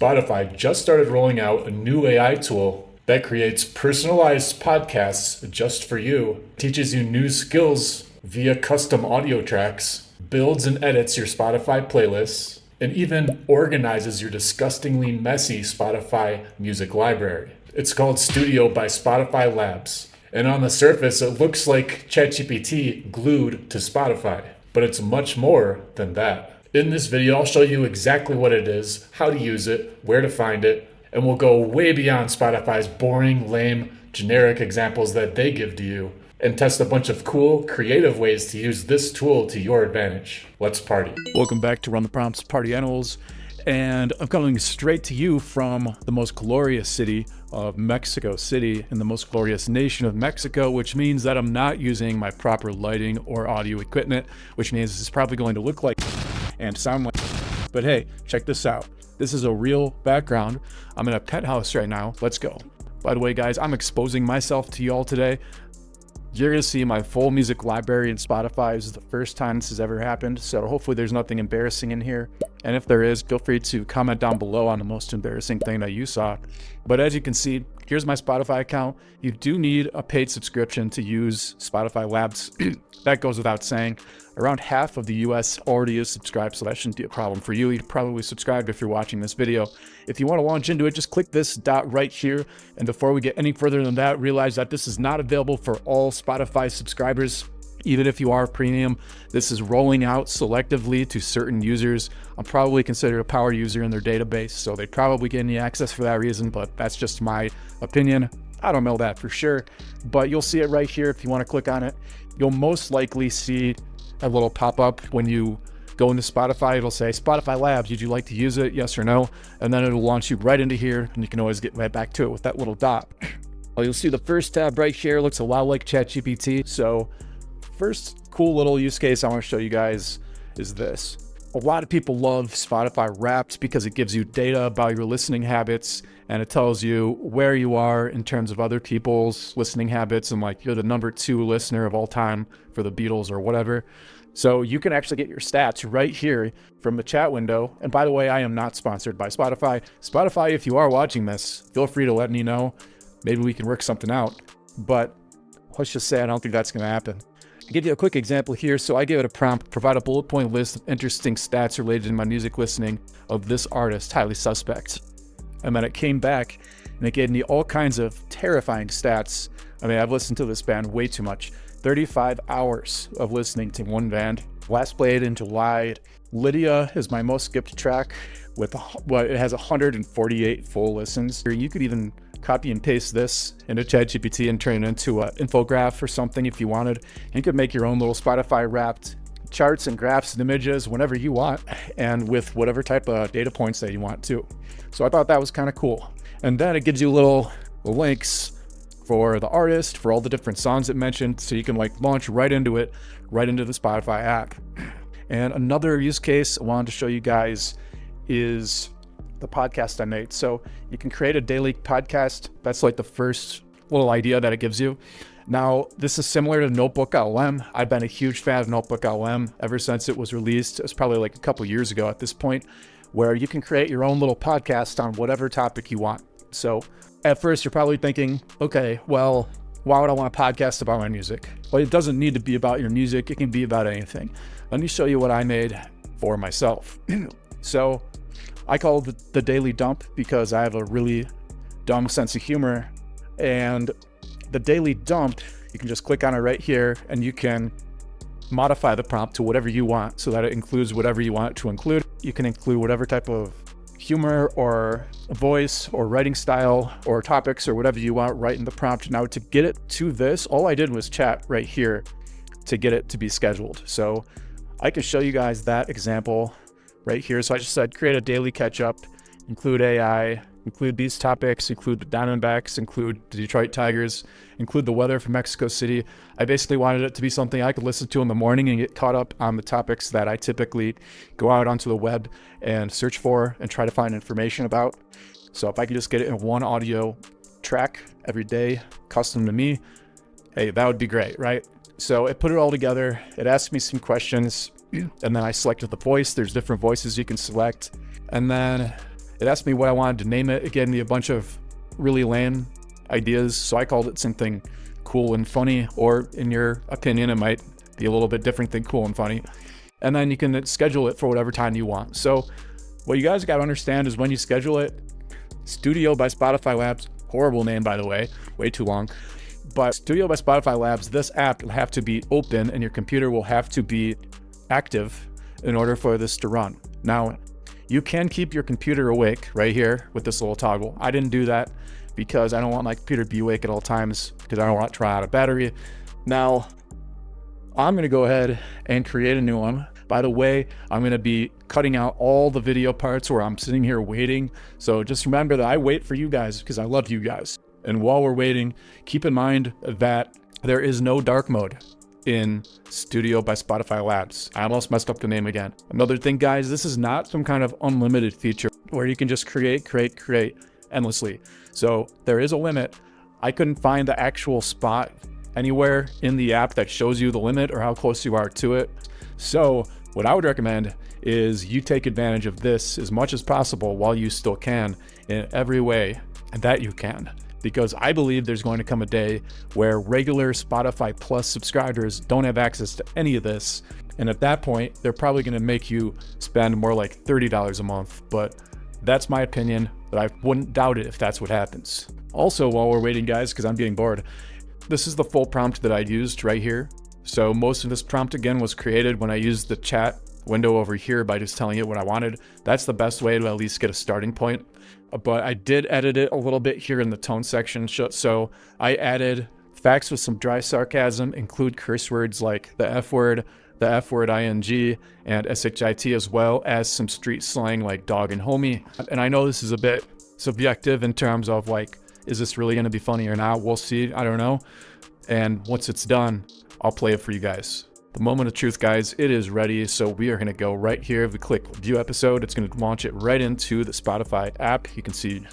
Spotify just started rolling out a new AI tool that creates personalized podcasts just for you, teaches you new skills via custom audio tracks, builds and edits your Spotify playlists, and even organizes your disgustingly messy Spotify music library. It's called Studio by Spotify Labs. And on the surface, it looks like ChatGPT glued to Spotify, but it's much more than that. In this video, I'll show you exactly what it is, how to use it, where to find it, and we'll go way beyond Spotify's boring, lame, generic examples that they give to you, and test a bunch of cool, creative ways to use this tool to your advantage. Let's party. Welcome back to Run the Prompts Party Animals, and I'm coming straight to you from the most glorious city of Mexico City in the most glorious nation of Mexico, which means that I'm not using my proper lighting or audio equipment, which means it's probably going to look like and sound like. But hey, check this out. This is a real background. I'm in a pet house right now. Let's go. By the way, guys, I'm exposing myself to y'all today. You're gonna see my full music library in Spotify. This is the first time this has ever happened, so hopefully there's nothing embarrassing in here. And if there is, feel free to comment down below on the most embarrassing thing that you saw. But as you can see, here's my Spotify account. You do need a paid subscription to use Spotify Labs. That goes without saying. Around half of the US already is subscribed, so that shouldn't be a problem for you. You'd probably subscribe if you're watching this video. If you want to launch into it, just click this dot right here. And before we get any further than that, realize that this is not available for all Spotify subscribers. Even if you are premium, this is rolling out selectively to certain users. I'm probably considered a power user in their database, so they probably get any access for that reason, but that's just my opinion. I don't know that for sure, but you'll see it right here. If you want to click on it, you'll most likely see a little pop-up when you go into Spotify. It'll say Spotify Labs, would you like to use it, yes or no? And then it'll launch you right into here, and you can always get right back to it with that little dot. Well, you'll see the first tab right here looks a lot like ChatGPT. So first cool little use case I want to show you guys is this. A lot of people love Spotify Wrapped because it gives you data about your listening habits, and it tells you where you are in terms of other people's listening habits, and like you're the #2 listener of all time for the Beatles or whatever. So you can actually get your stats right here from the chat window. And by the way, I am not sponsored by Spotify. Spotify, if you are watching this, feel free to let me know. Maybe we can work something out. But let's just say I don't think that's going to happen. I'll give you a quick example here. So I gave it a prompt, provide a bullet point list of interesting stats related to my music listening of this artist, highly suspect. And then it came back and it gave me all kinds of terrifying stats. I mean, I've listened to this band way too much. 35 hours of listening to one band. Last played in July. Lydia is my most skipped track with, well, it has 148 full listens. You could even copy and paste this into ChatGPT and turn it into an infograph or something if you wanted. And you could make your own little Spotify Wrapped charts and graphs and images whenever you want, and with whatever type of data points that you want to. So I thought that was kind of cool. And then it gives you little links for the artist, for all the different songs it mentioned, so you can like launch right into it, right into the Spotify app. And another use case I wanted to show you guys is the podcast I made. So you can create a daily podcast. That's like the first little idea that it gives you. Now, this is similar to Notebook LM. I've been a huge fan of Notebook LM ever since it was released. It was probably like a couple years ago at this point, where you can create your own little podcast on whatever topic you want. So at first you're probably thinking, okay, well, why would I want a podcast about my music? Well, it doesn't need to be about your music. It can be about anything. Let me show you what I made for myself. So I call it the Daily Dump because I have a really dumb sense of humor. And the Daily Dump, you can just click on it right here and you can modify the prompt to whatever you want so that it includes whatever you want it to include. You can include whatever type of humor or voice or writing style or topics or whatever you want right in the prompt. Now to get it to this, all I did was chat right here to get it to be scheduled. So I can show you guys that example right here. So I just said create a daily catch up, include AI, include these topics, include the Diamondbacks, include the Detroit Tigers, include the weather from Mexico City. I basically wanted it to be something I could listen to in the morning and get caught up on the topics that I typically go out onto the web and search for and try to find information about. So if I could just get it in one audio track every day, custom to me, hey, that would be great, right? So it put it all together. It asked me some questions and then I selected the voice. There's different voices you can select. And then It asked me what I wanted to name it. It gave me a bunch of really lame ideas. So I called it something cool and funny, or in your opinion, it might be a little bit different than cool and funny. And then you can schedule it for whatever time you want. So what you guys got to understand is when you schedule it, Studio by Spotify Labs, horrible name, by the way, way too long. But Studio by Spotify Labs, this app will have to be open and your computer will have to be active in order for this to run. Now, you can keep your computer awake right here with this little toggle. I didn't do that because I don't want my computer to be awake at all times because I don't want to try out a battery. Now, I'm going to go ahead and create a new one. By the way, I'm going to be cutting out all the video parts where I'm sitting here waiting. So just remember that I wait for you guys because I love you guys. And while we're waiting, keep in mind that there is no dark mode in Studio by Spotify Labs. I almost messed up the name again. Another thing, guys, this is not some kind of unlimited feature where you can just create endlessly. So there is a limit. I couldn't find the actual spot anywhere in the app that shows you the limit or how close you are to it. So what I would recommend is you take advantage of this as much as possible while you still can in every way that you can. Because I believe there's going to come a day where regular Spotify Plus subscribers don't have access to any of this. And at that point, they're probably going to make you spend more like $30 a month. But that's my opinion, but I wouldn't doubt it if that's what happens. Also, while we're waiting, guys, because I'm getting bored, this is the full prompt that I used right here. So most of this prompt, again, was created when I used the chat window over here by just telling it what I wanted. That's the best way to at least get a starting point. But I did edit it a little bit here in the tone section. So I added facts with some dry sarcasm, include curse words like the F word ing, and shit, as well as some street slang like dog and homie. And I know this is a bit subjective in terms of like, is this really going to be funny or not? We'll see. I don't know. And once it's done, I'll play it for you guys. The moment of truth, guys, it is ready. So we are going to go right here. If we click view episode, it's going to launch it right into the Spotify app. You can see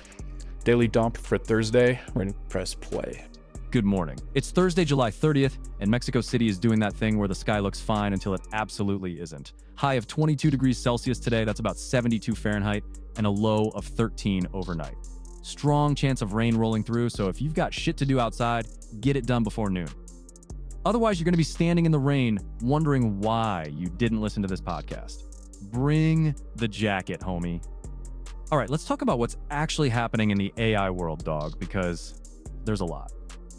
daily dump for Thursday. We're going to press play. Good morning. It's Thursday, July 30th, and Mexico City is doing that thing where the sky looks fine until it absolutely isn't. High of 22 degrees Celsius today, that's about 72 Fahrenheit, and a low of 13 overnight. Strong chance of rain rolling through, so if you've got shit to do outside, get it done before noon. Otherwise, you're going to be standing in the rain wondering why you didn't listen to this podcast. Bring the jacket, homie. All right, let's talk about what's actually happening in the AI world, dog, because there's a lot.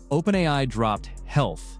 OpenAI dropped health.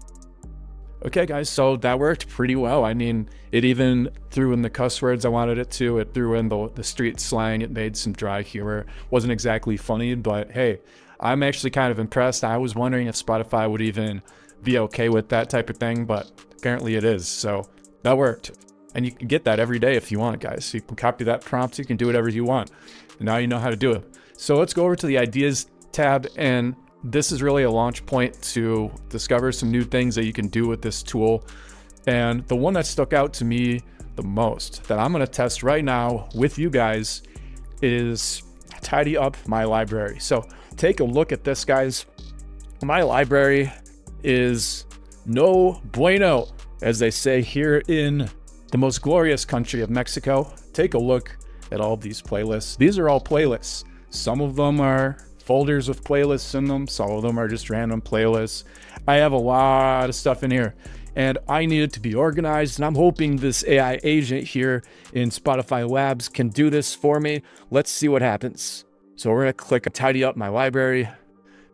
Okay, guys, so that worked pretty well. I mean, it even threw in the cuss words I wanted it to. It threw in the street slang. It made some dry humor. Wasn't exactly funny, but hey, I'm actually kind of impressed. I was wondering if Spotify would even be okay with that type of thing, but apparently it is. So that worked. And you can get that every day if you want, guys. So you can copy that prompt. You can do whatever you want. And now you know how to do it. So let's go over to the ideas tab, and this is really a launch point to discover some new things that you can do with this tool. And the one that stuck out to me the most that I'm going to test right now with you guys is tidy up my library. So take a look at this, guys. My library is no bueno, as they say here in the most glorious country of Mexico. Take a look at all these playlists. These are all playlists. Some of them are folders with playlists in them. Some of them are just random playlists. I have a lot of stuff in here, and I need it to be organized, and I'm hoping this AI agent here in Spotify Labs can do this for me. Let's see what happens. So we're going to click tidy up my library.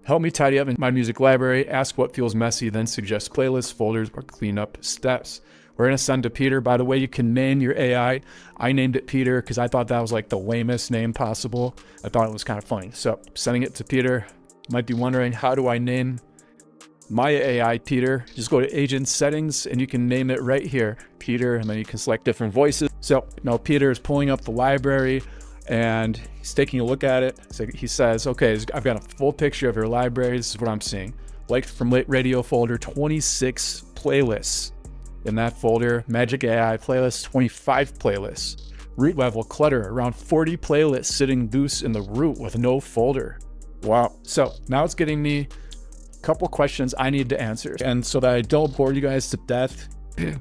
Help me tidy up in my music library. Ask what feels messy, then suggest playlists, folders, or cleanup steps. We're going to send to Peter. By the way, you can name your AI. I named it Peter because I thought that was like the lamest name possible. I thought it was kind of funny. So sending it to Peter. You might be wondering, how do I name my AI Peter? Just go to agent settings and you can name it right here, Peter, and then you can select different voices. So now Peter is pulling up the library and he's taking a look at it. So he says, okay, I've got a full picture of your library. This is what I'm seeing. Liked from radio folder, 26 playlists. In that folder, Magic AI playlist, 25 playlists. Root level clutter, around 40 playlists sitting loose in the root with no folder. Wow. So now it's getting me a couple questions I need to answer. And so that I don't bore you guys to death, I'm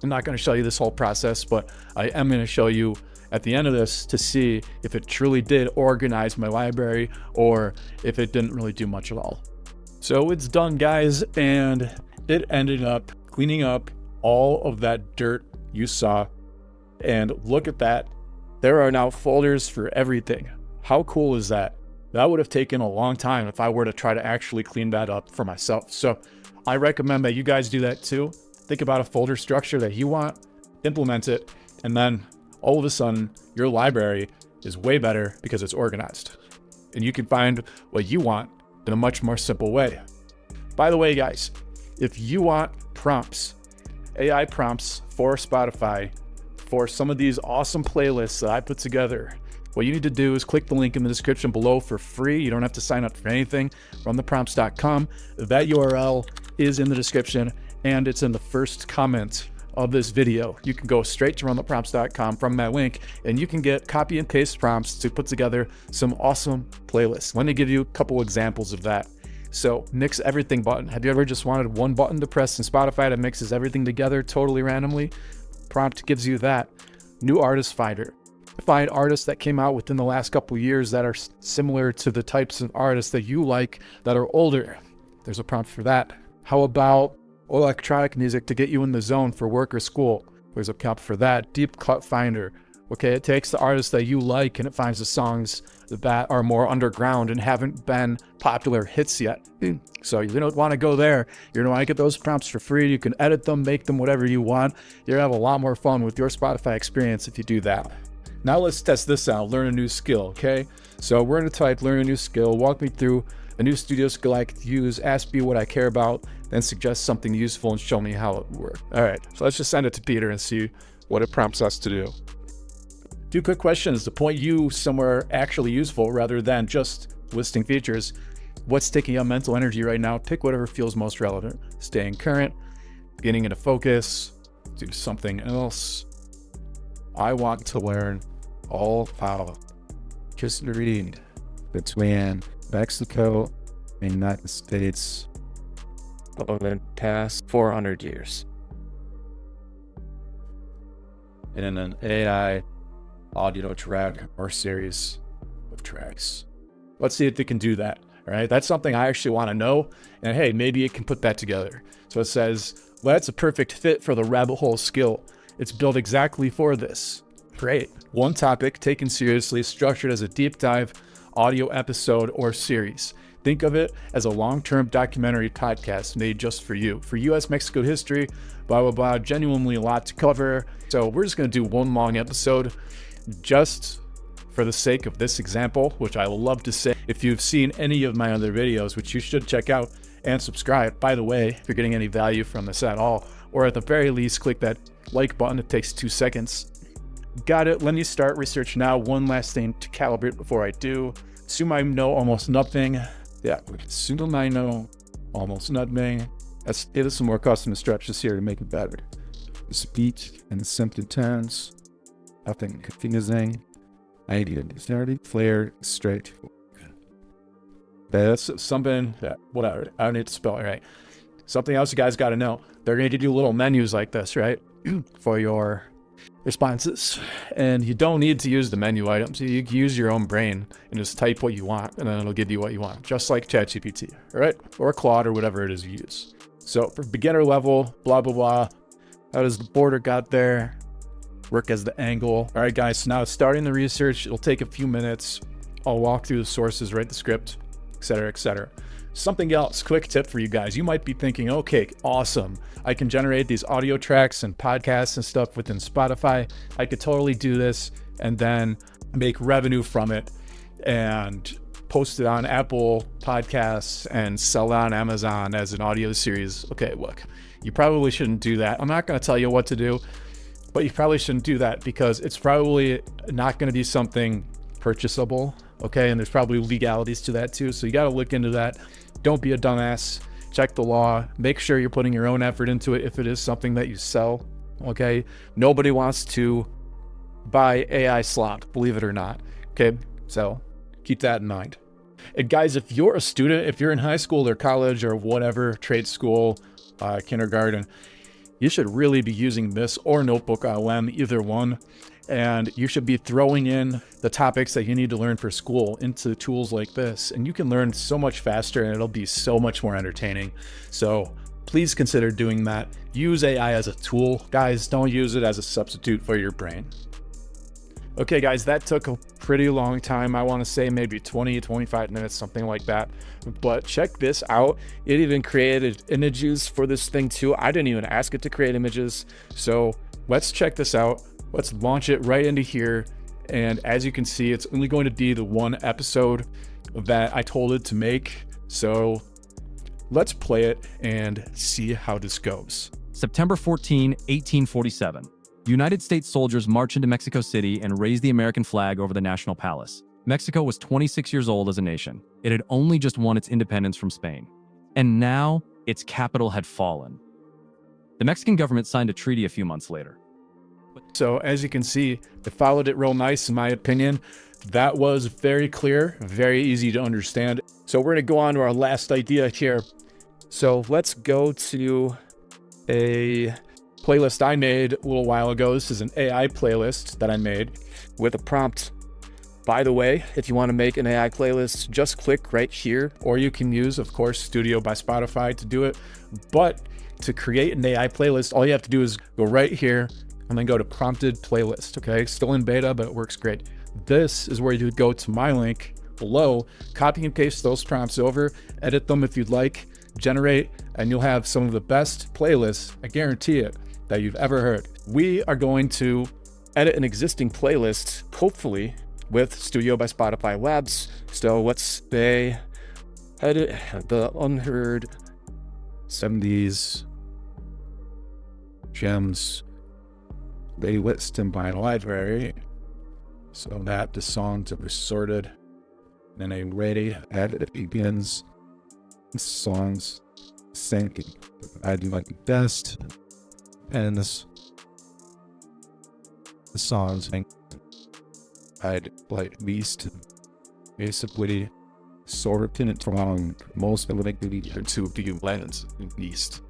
not going to show you this whole process, but I am going to show you at the end of this to see if it truly did organize my library or if it didn't really do much at all. So it's done, guys, and it ended up cleaning up all of that dirt you saw. And look at that. There are now folders for everything. How cool is that? That would have taken a long time if I were to try to actually clean that up for myself. So I recommend that you guys do that too. Think about a folder structure that you want, implement it, and then all of a sudden your library is way better because it's organized. And you can find what you want in a much more simple way. By the way, guys, if you want prompts, AI prompts for Spotify, for some of these awesome playlists that I put together, what you need to do is click the link in the description below for free. You don't have to sign up for anything. Runtheprompts.com. That URL is in the description and it's in the first comment of this video. You can go straight to runtheprompts.com from that link and you can get copy and paste prompts to put together some awesome playlists. Let me give you a couple examples of that. So mix everything button. Have you ever just wanted one button to press in Spotify that mixes everything together totally randomly? Prompt gives you that. New artist finder. Find artists that came out within the last couple of years that are similar to the types of artists that you like that are older. There's a prompt for that. How about electronic music to get you in the zone for work or school? There's a prompt for that. Deep cut finder. Okay, it takes the artists that you like and it finds the songs that are more underground and haven't been popular hits yet. So you don't want to go there. You don't want to get those prompts for free. You can edit them, make them whatever you want. You're gonna have a lot more fun with your Spotify experience if you do that. Now let's test this out, learn a new skill, okay? So we're gonna type learn a new skill, walk me through a new studio skill I could use, ask me what I care about, then suggest something useful and show me how it works. All right, so let's just send it to Peter and see what it prompts us to do. 2 quick questions to point you somewhere actually useful rather than just listing features. What's taking up mental energy right now? Pick whatever feels most relevant. Staying current, getting into focus, do something else. I want to learn all about history between Mexico and United States over the past 400 years. In an AI audio track or series of tracks. Let's see if it can do that. All right, that's something I actually want to know. And hey, maybe it can put that together. So it says, well, that's a perfect fit for the rabbit hole skill. It's built exactly for this. Great. One topic taken seriously, structured as a deep dive audio episode or series. Think of it as a long-term documentary podcast made just for you. For US-Mexico history, blah, blah, blah, genuinely a lot to cover. So we're just going to do one long episode just for the sake of this example, which I love to say. If you've seen any of my other videos, which you should check out and subscribe, by the way, if you're getting any value from this at all, or at the very least, click that like button. It takes 2 seconds. Got it. Let me start research now. One last thing to calibrate before I do. Assume I know almost nothing. Yeah, assume I know almost nothing. Let's add some more custom stretches here to make it better. Speech and simple tones. Nothing confusing. I need it. Starting, flare, straight. That's something that, whatever. I don't need to spell it right. Something else you guys got to know. They're going to do little menus like this, right? For your responses. And you don't need to use the menu items. You can use your own brain and just type what you want, and then it'll give you what you want, just like ChatGPT, all right? Or Claude or whatever it is you use. So for beginner level, blah, blah, blah. How does the border got there? Work as the angle. All right, guys, so now starting the research. It'll take a few minutes. I'll walk through the sources, write the script, etc., etc. Something else, quick tip for you guys. You might be thinking, okay, awesome. I can generate these audio tracks and podcasts and stuff within Spotify. I could totally do this and then make revenue from it and post it on Apple Podcasts and sell it on Amazon as an audio series. Okay, look, you probably shouldn't do that. I'm not going to tell you what to do, but you probably shouldn't do that because it's probably not going to be something purchasable. Okay, and there's probably legalities to that too. So you got to look into that. Don't be a dumbass. Check the law. Make sure you're putting your own effort into it if it is something that you sell. Okay, nobody wants to buy AI slop, believe it or not. Okay, so keep that in mind. And guys, if you're a student, if you're in high school or college or whatever, trade school, kindergarten, you should really be using this or Notebook LM, either one. And you should be throwing in the topics that you need to learn for school into tools like this. And you can learn so much faster and it'll be so much more entertaining. So please consider doing that. Use AI as a tool. Guys, don't use it as a substitute for your brain. Okay, guys, that took a pretty long time. I want to say maybe 20, 25 minutes, something like that. But check this out. It even created images for this thing too. I didn't even ask it to create images. So let's check this out. Let's launch it right into here. And as you can see, it's only going to be the one episode that I told it to make. So let's play it and see how this goes. September 14, 1847. United States soldiers march into Mexico City and raise the American flag over the National Palace. Mexico was 26 years old as a nation. It had only just won its independence from Spain. And now, its capital had fallen. The Mexican government signed a treaty a few months later. So as you can see, it followed it real nice, in my opinion. That was very clear, very easy to understand. So we're gonna go on to our last idea here. So let's go to a playlist I made a little while ago. This is an AI playlist that I made with a prompt. By the way, if you want to make an AI playlist, just click right here, or you can use, of course, Studio by Spotify to do it. But to create an AI playlist, all you have to do is go right here and then go to prompted playlist. Okay, still in beta, but it works great. This is where you would go to my link below, copy and paste those prompts over, edit them if you'd like, generate, and you'll have some of the best playlists, I guarantee it, that you've ever heard. We are going to edit an existing playlist, hopefully with Studio by Spotify Labs. So let's say edit the unheard 70s gems playlist in my library so that the songs are sorted in a ready edit. It begins songs syncing. I do like the best. And the songs I'd like least basically sorted from most likely to the lens least.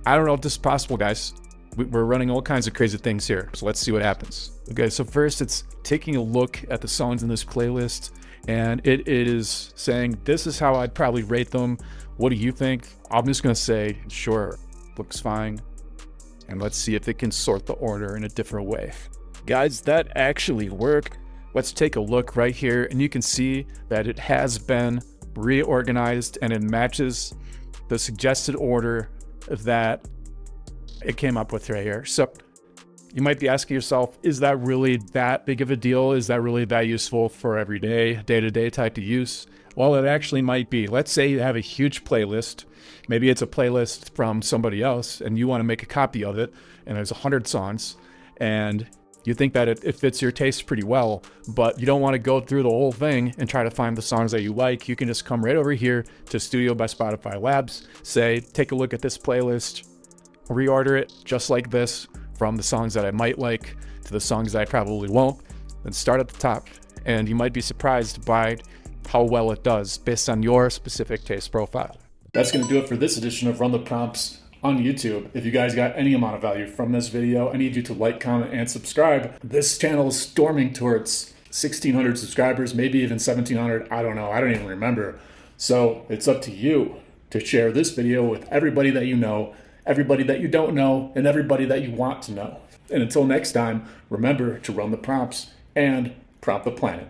I don't know if this is possible, guys. We're running all kinds of crazy things here, so let's see what happens. Okay, so first it's taking a look at the songs in this playlist, and it is saying this is how I'd probably rate them. What do you think? I'm just gonna say sure, looks fine. And let's see if it can sort the order in a different way. Guys, that actually worked. Let's take a look right here, and you can see that it has been reorganized and it matches the suggested order that it came up with right here. So you might be asking yourself, is that really that big of a deal? Is that really that useful for everyday, day-to-day type of use? Well, it actually might be. Let's say you have a huge playlist. Maybe it's a playlist from somebody else and you want to make a copy of it, and there's 100 songs, and you think that it fits your taste pretty well, but you don't want to go through the whole thing and try to find the songs that you like. You can just come right over here to Studio by Spotify Labs, say, take a look at this playlist, reorder it just like this from the songs that I might like to the songs that I probably won't, then start at the top. And you might be surprised by how well it does based on your specific taste profile. That's going to do it for this edition of Run the Prompts on YouTube. If you guys got any amount of value from this video, I need you to like, comment, and subscribe. This channel is storming towards 1,600 subscribers, maybe even 1,700. I don't know. I don't even remember. So it's up to you to share this video with everybody that you know, everybody that you don't know, and everybody that you want to know. And until next time, remember to run the prompts and prompt the planet.